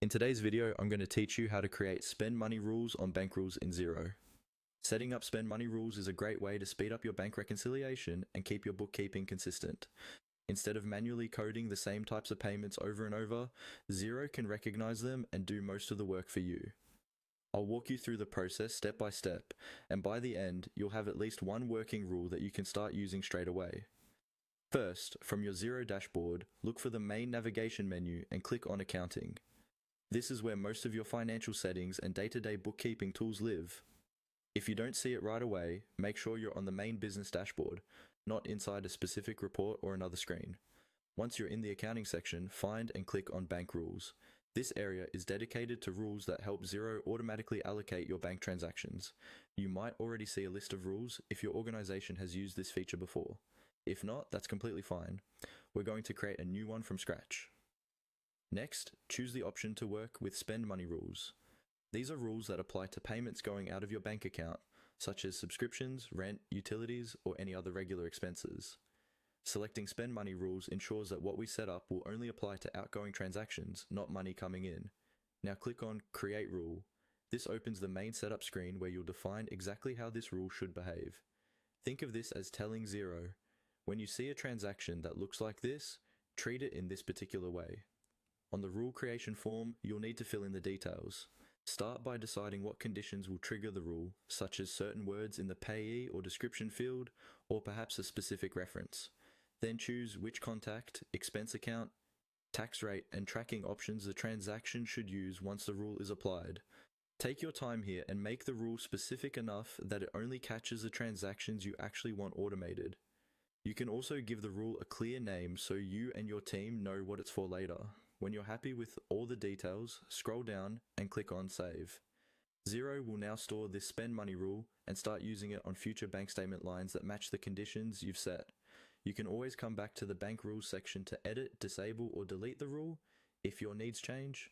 In today's video, I'm going to teach you how to create spend money rules on bank rules in Xero. Setting up spend money rules is a great way to speed up your bank reconciliation and keep your bookkeeping consistent. Instead of manually coding the same types of payments over and over, Xero can recognize them and do most of the work for you. I'll walk you through the process step by step, and by the end, you'll have at least one working rule that you can start using straight away. First, from your Xero dashboard, look for the main navigation menu and click on Accounting. This is where most of your financial settings and day-to-day bookkeeping tools live. If you don't see it right away, make sure you're on the main business dashboard, not inside a specific report or another screen. Once you're in the accounting section, find and click on Bank Rules. This area is dedicated to rules that help Xero automatically allocate your bank transactions. You might already see a list of rules if your organization has used this feature before. If not, that's completely fine. We're going to create a new one from scratch. Next, choose the option to work with spend money rules. These are rules that apply to payments going out of your bank account, such as subscriptions, rent, utilities, or any other regular expenses. Selecting spend money rules ensures that what we set up will only apply to outgoing transactions, not money coming in. Now click on Create Rule. This opens the main setup screen where you'll define exactly how this rule should behave. Think of this as telling Xero, when you see a transaction that looks like this, treat it in this particular way. On the rule creation form, you'll need to fill in the details. Start by deciding what conditions will trigger the rule, such as certain words in the payee or description field, or perhaps a specific reference. Then choose which contact, expense account, tax rate, and tracking options the transaction should use once the rule is applied. Take your time here and make the rule specific enough that it only catches the transactions you actually want automated. You can also give the rule a clear name so you and your team know what it's for later. When you're happy with all the details, scroll down and click on Save. Xero will now store this spend money rule and start using it on future bank statement lines that match the conditions you've set. You can always come back to the bank rules section to edit, disable, or delete the rule if your needs change.